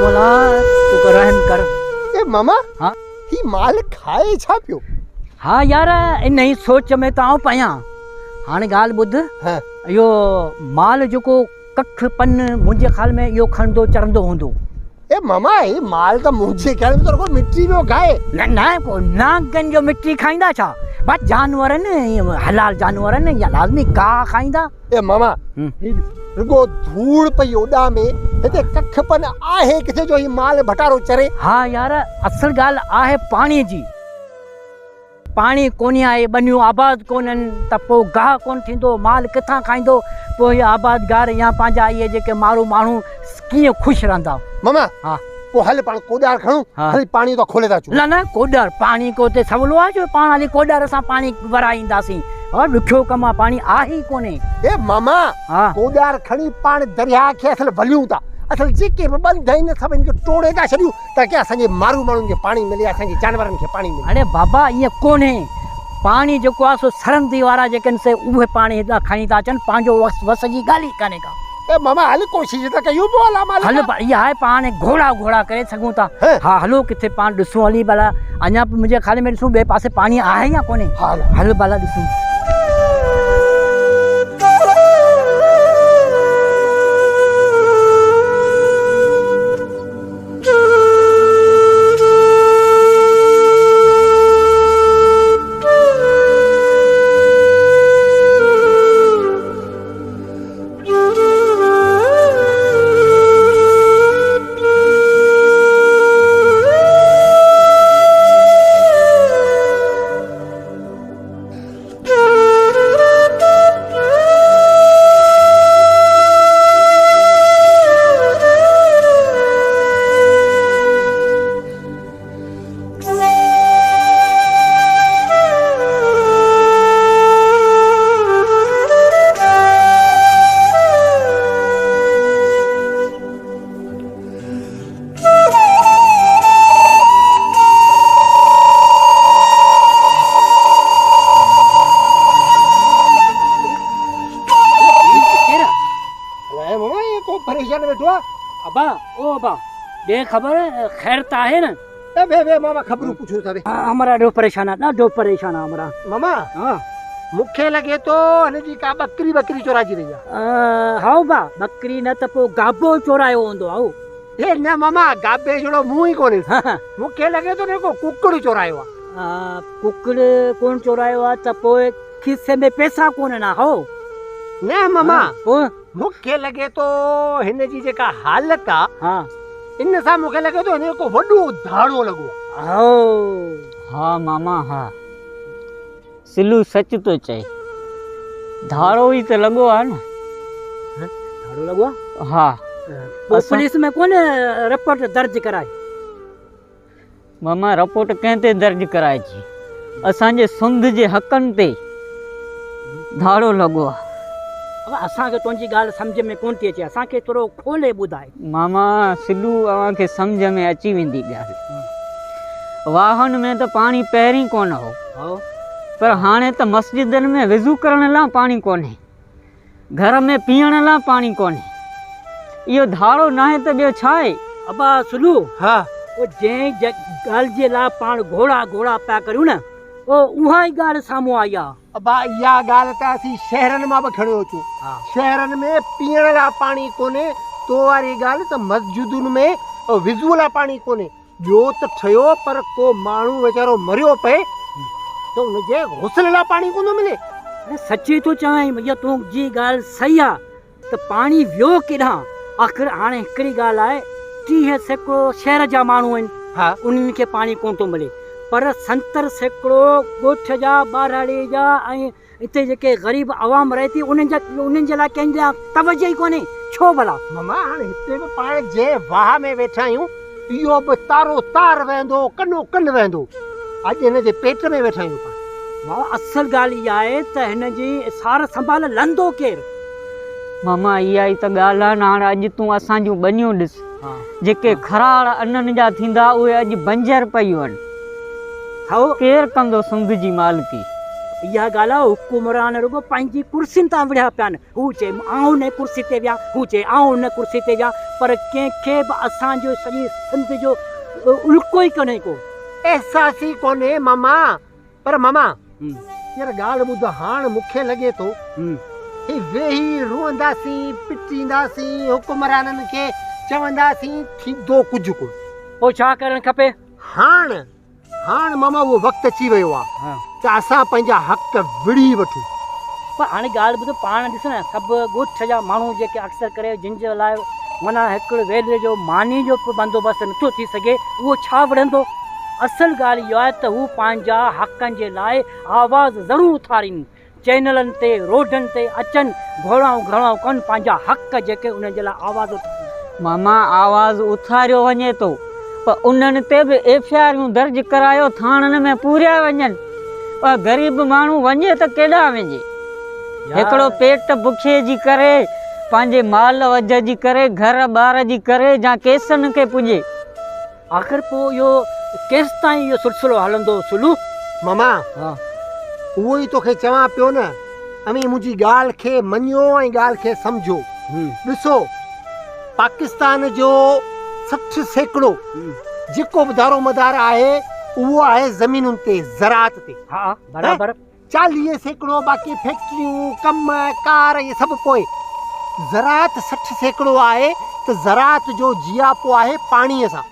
मौला तू को रहम कर। ए मामा हाँ ही माल खाए छा पियो? हाँ यार इन ही सोच में तो आऊं पया हाणे ॻाल्हि ॿुध। हाँ इहो माल जेको कख पन मुंहिंजे ख़्याल में इहो खणंदो चढ़ंदो हूंदो। ए मामा ही माल तो मुझे ख्याल में तो को मिट्टी में खाए न न को नागन जो मिट्टी खाईंदा छा? बस जानवर न हलाल जानवर न या लाज़मी का खाईंदा। ए मामा रुगो धूड़ पई ओडा में हिते कखपन आहे किथे जो ही माल भटारो चरे? हाँ यार असल ॻाल्हि आहे पाणी जी। पाणी कोन्हे आहे, बनियूं आबाद कोन्हनि त पोइ गाह कोन थींदो, माल किथां खाईंदो? पोइ इहे आबादगार या पंहिंजा इहे जेके माण्हू कीअं ख़ुशि रहंदा? मामा हाँ को हल पाण कोडार खणो हाँ। हल पानी तो खोले ता चू। न न कोडार पाणी को ते सवलो आहे जो पाण हली कोडार सां पाणी वराईंदासीं। और ॾुखियो कमु आहे, पाणी आहे ई कोन्हे। ए मामा हाँ कोडार खणी पाण दरिया खे असल वलियूं ता, असल जेके बि बंद आहिनि सभिनि खे टोड़े था छॾियूं ताकि असांजे मारू माण्हुनि खे पाणी मिले, असांजे जानवरनि खे पाणी मिले। अरे बाबा ईअं कोन्हे, पाणी जेको आहे सो सरंदी वारा जेके आहिनि से उहे पाणी हितां खणी था अचनि, पंहिंजो वस जी ॻाल्हि ई कान्हे का। ए मामा हल कोशिशि त कयूं पोइ हला माल हलो इहा आहे पाण घोड़ा घोड़ा करे सघूं था। हाँ हलो किथे पाण ॾिसूं हली भला, अञा मुंहिंजे ख़्याल में ॾिसूं ॿिए पासे पाणी आहे या कोन्हे। हलो भला ॾिसूं। अबा ओ अबा दे खबर खैर त आहे न? ए बे मामा खबरू पूछो था बे। हमारा ॾो परेशान आहे, ॾाढो परेशान आहे हमारा। मामा हाँ मूंखे लगे तो हिन जी का बकरी चोराजी रही आहे। हाउ बा बकरी न त पोइ गाबो चोरायो हूंदो हाउ। ए न मामा गाबे जहिड़ो मुंहुं ई कोन्हे, मूंखे लगे तो को कुकड़ चोरायो आहे। कुकड़ कोन चोरायो आहे त पोइ खिसे में पैसा कोन ना हो? न मामा पोइ मूंखे लगे तो हिन जी जेका हालत आहे हाँ इन सां मूंखे लगे तो हिन को वॾो धाड़ो लॻो आहे। हाँ मामा हाँ सिलू सच तो चए, धाड़ो ही तो लॻो आहे न। धाड़ो लॻो आहे? हाँ पुलिस में कोन रिपोर्ट दर्ज कराए? मामा रिपोर्ट कंहिं ते दर्ज कराइजी, असांजे सुंध जे हक़नि ते धाड़ो लॻो आहे। अब असांखे तुंहिंजी ॻाल्हि सम्झ में कोन थी अचे, असांखे थोरो खोले ॿुधाए। मामा सिलू अव्हांखे सम्झ में अची वेंदी ॻाल्हि। वाहन में त पाणी पहिरीं कोन हो, पर हाणे त मस्जिदनि में विज़ू करण लाइ पाणी कोन्हे, घर में पीअण लाइ पाणी कोन्हे। इहो धाड़ो नाहे त ॿियो छा आहे? अबा सुलू हाँ वो जंहिं ॻाल्हि जे लाइ पाण घोड़ा घोड़ा पिया करियूं न, उहा ई ॻाल्हि साम्हूं आई आहे। अबा इहा ॻाल्हि त असीं शहरनि मां बि खणियो अचूं। शहरनि में पीअण लाइ पाणी कोन्हे, तो वारी ॻाल्हि त मस्जिदुनि में विज़ू लाइ पाणी कोन्हे। ॿियो त ठहियो पर को माण्हू वीचारो मरियो पए त उनजे गुस्ल लाइ पाणी कोन थो मिले। सची थो चवां, भैया तुंहिंजी ॻाल्हि सही आहे त पाणी वियो केॾां? आख़िर हाणे हिकिड़ी ॻाल्हि आहे, 30 सैकड़ो शहर जा माण्हू आहिनि, उन्हनि खे पाणी कोन थो मिले, पर 70 सैकड़ो ॻोठ जा ॿारहाड़े जा ऐं हिते जेके ग़रीब आवाम रहे थी उन्हनि जे लाइ कंहिंजे लाइ तवजो ई कोन्हे। छो भला? मामा हाणे हिते बि पाण जंहिं वाह में वेठा आहियूं इहो बि तारो तार वेंदो, कनो कन वेंदो। अॼु हिन जे पेट में वेठा आहियूं पाण। असल ॻाल्हि इहा आहे त हिन जी सार संभाल लंदो केरु? मामा इहा ई त ॻाल्हि आहे न। हाणे अॼु तूं असांजूं बनियूं ॾिस, जेके खराड़ अननि जा थींदा उहे अॼु बंजर पयूं आहिनि। केरु कंदो सिंध जी मालिकी? इहा ॻाल्हि आहे हुकुमरान रुगो पंहिंजी कुर्सियुनि तां विढ़िया पिया आहिनि हू चए आउं हुन कुर्सी ते विया हू चए आउं हुन कुर्सी ते विया पर कंहिंखे बि असांजो सॼी सिंध जो उल्को ई कोन्हे को एहसास ई कोन्हे मामा पर मामा यार ॻाल्हि ॿुध हाणे मूंखे लॻे थो ही वेही रोअंदासीं पिटींदासीं हुकुमराननि खे चवंदासीं थींदो कुझु कोन पोइ छा करणु खपे हाणे मामा उहो वक़्तु अची वियो आहे त असां पंहिंजा हक़ विड़ी वठूं पर हाणे ॻाल्हि ॿुधो पाण ॾिस न सभु ॻोठ जा माण्हू जेके अक्सर करे जिन जे लाइ माना हिकिड़े वेले जो मानी जो बंदोबस्तु नथो थी सघे उहो छा विढ़ंदो असल ॻाल्हि इहा आहे त हू पंहिंजा हक़नि जे लाइ आवाज़ ज़रूरु उथारीनि चैनलनि ते रोडनि ते अचनि घोड़ाऊं घोड़ाऊं कनि पंहिंजा हक़ जेके उन्हनि जे लाइ आवाज़ मामा आवाज़ उथारियो वञे थो पर उन्हनि ते बि एफआईआरूं दर्ज करायो थाणनि में पूरिया वञनि पर ग़रीब माण्हू वञे त केॾांहुं वञे हिकिड़ो पेट बुखे जी करे पंहिंजे माल वज जी करे घर ॿार जी करे या केसनि खे पुॼे आख़िर पोइ इहो केसि ताईं इहो सिलसिलो हलंदो सुलू मामा उहो ई तोखे चवां पियो न अमी मुंहिंजी ॻाल्हि खे मञियो ऐं ॻाल्हि खे सम्झो ॾिसो पाकिस्तान जो 60% जेको बि दारोमदार आहे उहो आहे ज़मीनुनि ते ज़राअत ते हा बराबरि 40% बाक़ी फैक्ट्रियूं कम कार इहे सभु पोइ ज़राअत 60% आहे त ज़राअत जो जियापो आहे पाणीअ सां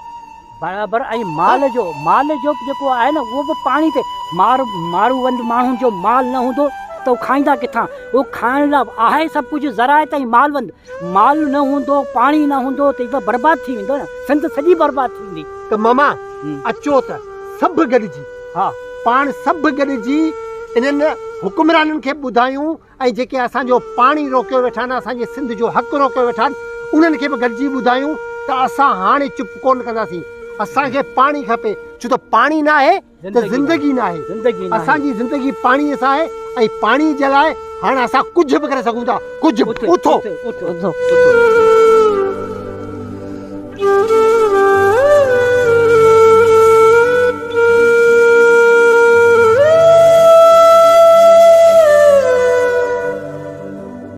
बराबरि ऐं माल जो जेको आहे न उहो बि पाणी ते मारूवंद माण्हुनि जो माल न हूंदो त उहो खाईंदा किथां उहो खाइण लाइ आहे सभु कुझु ज़राअत ऐं माल न हूंदो पाणी न हूंदो त इहो बर्बादु थी वेंदो न सिंध सॼी बर्बादु थी वेंदी त मामा अचो त सभु गॾिजी पाण सभु गॾिजी इन्हनि हुकुमराननि खे ॿुधायूं ऐं जेके असांजो पाणी रोकियो वेठा आहिनि असांजे सिंध जो हक़ रोकियो वेठा आहिनि उन्हनि खे बि गॾिजी ॿुधायूं त असां हाणे चुप कोन कंदासीं असांखे पाणी खपे छो त पाणी न आहे त ज़िंदगी न आहे असांजी ज़िंदगी पाणीअ सां आहे ऐं पाणी जे लाइ हाणे असां कुझु बि करे सघूं था कुझु उथो